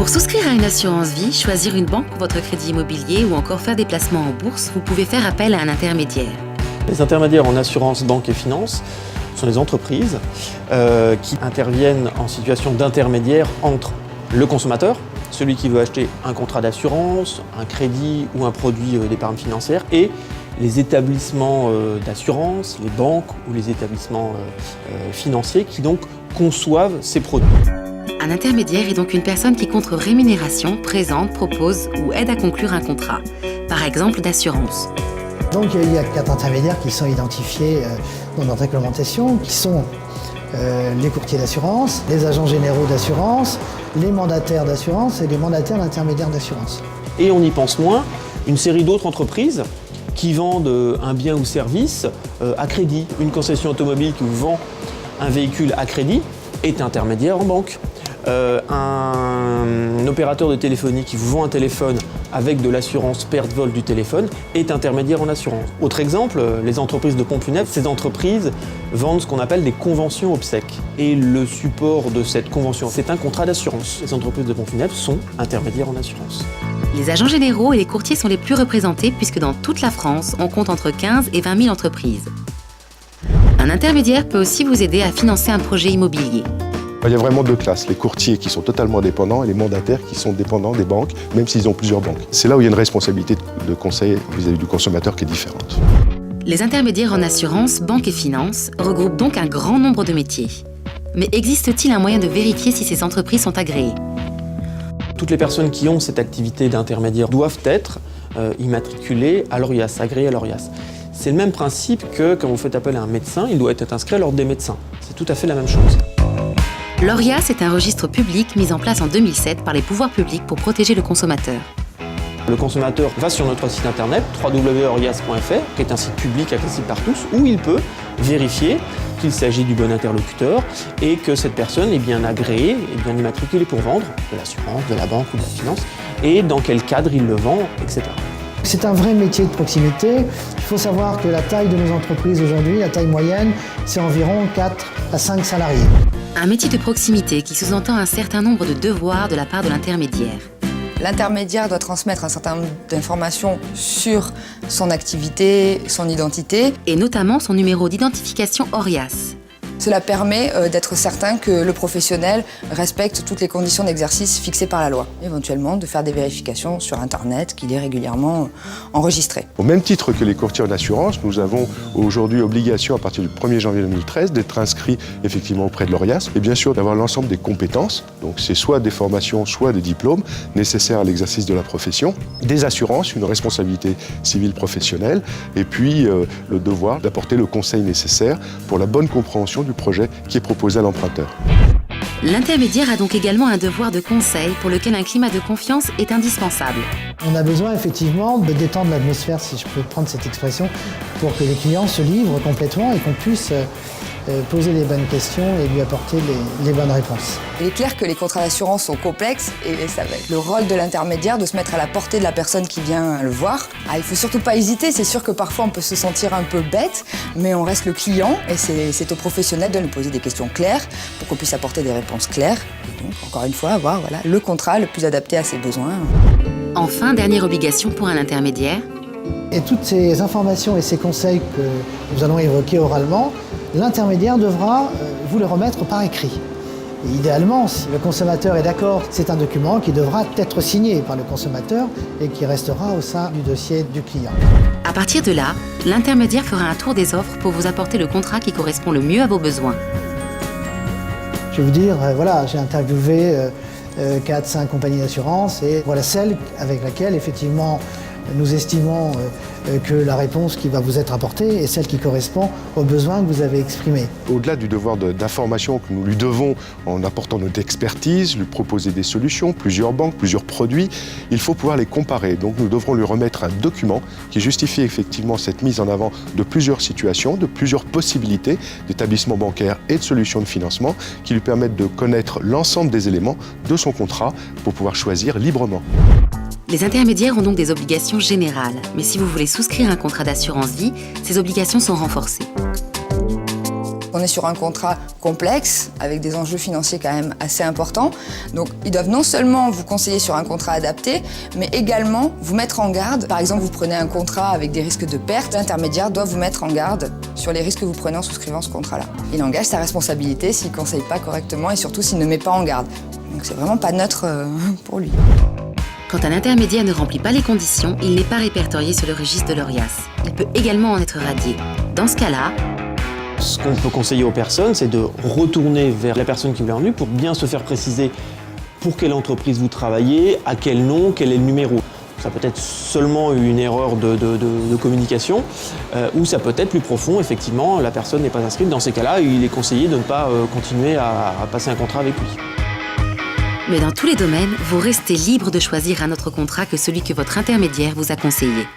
Pour souscrire à une assurance vie, choisir une banque pour votre crédit immobilier ou encore faire des placements en bourse, vous pouvez faire appel à un intermédiaire. Les intermédiaires en assurance, banque et finance sont des entreprises qui interviennent en situation d'intermédiaire entre le consommateur, celui qui veut acheter un contrat d'assurance, un crédit ou un produit d'épargne financière, et les établissements d'assurance, les banques ou les établissements financiers qui donc conçoivent ces produits. Un intermédiaire est donc une personne qui, contre rémunération, présente, propose ou aide à conclure un contrat, par exemple d'assurance. Donc il y a 4 intermédiaires qui sont identifiés dans notre réglementation, qui sont les courtiers d'assurance, les agents généraux d'assurance, les mandataires d'assurance et les mandataires d'intermédiaires d'assurance. Et on y pense moins, une série d'autres entreprises qui vendent un bien ou service à crédit. Une concession automobile qui vous vend un véhicule à crédit est intermédiaire en banque. Un opérateur de téléphonie qui vous vend un téléphone avec de l'assurance perte-vol du téléphone est intermédiaire en assurance. Autre exemple, les entreprises de pompes funèbres, ces entreprises vendent ce qu'on appelle des conventions obsèques. Et le support de cette convention, c'est un contrat d'assurance. Les entreprises de pompes funèbres sont intermédiaires en assurance. Les agents généraux et les courtiers sont les plus représentés puisque dans toute la France, on compte entre 15 et 20 000 entreprises. Un intermédiaire peut aussi vous aider à financer un projet immobilier. Il y a vraiment 2 classes, les courtiers qui sont totalement dépendants et les mandataires qui sont dépendants des banques, même s'ils ont plusieurs banques. C'est là où il y a une responsabilité de conseil vis-à-vis du consommateur qui est différente. Les intermédiaires en assurance, banque et finance regroupent donc un grand nombre de métiers. Mais existe-t-il un moyen de vérifier si ces entreprises sont agréées ? Toutes les personnes qui ont cette activité d'intermédiaire doivent être immatriculées à l'ORIAS, agréées à l'ORIAS. C'est le même principe que quand vous faites appel à un médecin, il doit être inscrit à l'ordre des médecins. C'est tout à fait la même chose. L'ORIAS est un registre public mis en place en 2007 par les pouvoirs publics pour protéger le consommateur. Le consommateur va sur notre site internet www.orias.fr, qui est un site public accessible par tous, où il peut vérifier qu'il s'agit du bon interlocuteur et que cette personne est bien agréée et bien immatriculée pour vendre de l'assurance, de la banque ou de la finance, et dans quel cadre il le vend, etc. C'est un vrai métier de proximité. Il faut savoir que la taille de nos entreprises aujourd'hui, la taille moyenne, c'est environ 4 à 5 salariés. Un métier de proximité qui sous-entend un certain nombre de devoirs de la part de l'intermédiaire. L'intermédiaire doit transmettre un certain nombre d'informations sur son activité, son identité. Et notamment son numéro d'identification ORIAS. Cela permet d'être certain que le professionnel respecte toutes les conditions d'exercice fixées par la loi. Éventuellement, de faire des vérifications sur Internet, qu'il est régulièrement enregistré. Au même titre que les courtiers en assurance, nous avons aujourd'hui obligation, à partir du 1er janvier 2013, d'être inscrits effectivement auprès de l'ORIAS et bien sûr d'avoir l'ensemble des compétences. Donc c'est soit des formations, soit des diplômes nécessaires à l'exercice de la profession, des assurances, une responsabilité civile professionnelle et puis le devoir d'apporter le conseil nécessaire pour la bonne compréhension du projet qui est proposé à l'emprunteur. L'intermédiaire a donc également un devoir de conseil pour lequel un climat de confiance est indispensable. On a besoin effectivement de détendre l'atmosphère, si je peux prendre cette expression, pour que les clients se livrent complètement et qu'on puisse poser les bonnes questions et lui apporter les bonnes réponses. Il est clair que les contrats d'assurance sont complexes et ça va être le rôle de l'intermédiaire de se mettre à la portée de la personne qui vient le voir. Il ne faut surtout pas hésiter, c'est sûr que parfois on peut se sentir un peu bête, mais on reste le client et c'est au professionnel de nous poser des questions claires pour qu'on puisse apporter des réponses claires. Et donc, encore une fois, avoir le contrat le plus adapté à ses besoins. Enfin, dernière obligation pour un intermédiaire. Et toutes ces informations et ces conseils que nous allons évoquer oralement, l'intermédiaire devra vous les remettre par écrit. Et idéalement, si le consommateur est d'accord, c'est un document qui devra être signé par le consommateur et qui restera au sein du dossier du client. À partir de là, l'intermédiaire fera un tour des offres pour vous apporter le contrat qui correspond le mieux à vos besoins. Je vais vous dire, voilà, j'ai interviewé 4-5 compagnies d'assurance et voilà celle avec laquelle effectivement nous estimons que la réponse qui va vous être apportée est celle qui correspond aux besoins que vous avez exprimés. Au-delà du devoir d'information que nous lui devons en apportant notre expertise, lui proposer des solutions, plusieurs banques, plusieurs produits, il faut pouvoir les comparer. Donc nous devrons lui remettre un document qui justifie effectivement cette mise en avant de plusieurs situations, de plusieurs possibilités d'établissements bancaires et de solutions de financement qui lui permettent de connaître l'ensemble des éléments de son contrat pour pouvoir choisir librement. Les intermédiaires ont donc des obligations générales, mais si vous voulez souscrire un contrat d'assurance vie, ces obligations sont renforcées. On est sur un contrat complexe, avec des enjeux financiers quand même assez importants. Donc ils doivent non seulement vous conseiller sur un contrat adapté, mais également vous mettre en garde. Par exemple, vous prenez un contrat avec des risques de perte, l'intermédiaire doit vous mettre en garde sur les risques que vous prenez en souscrivant ce contrat-là. Il engage sa responsabilité s'il ne conseille pas correctement et surtout s'il ne met pas en garde. Donc c'est vraiment pas neutre pour lui. Quand un intermédiaire ne remplit pas les conditions, il n'est pas répertorié sur le registre de l'ORIAS. Il peut également en être radié. Dans ce cas-là, Ce qu'on peut conseiller aux personnes, c'est de retourner vers la personne qui vous l'a rendu pour bien se faire préciser pour quelle entreprise vous travaillez, à quel nom, quel est le numéro. Ça peut être seulement une erreur de communication, ou ça peut être plus profond, effectivement, la personne n'est pas inscrite. Dans ces cas-là, il est conseillé de ne pas continuer à passer un contrat avec lui. mais dans tous les domaines, vous restez libre de choisir un autre contrat que celui que votre intermédiaire vous a conseillé.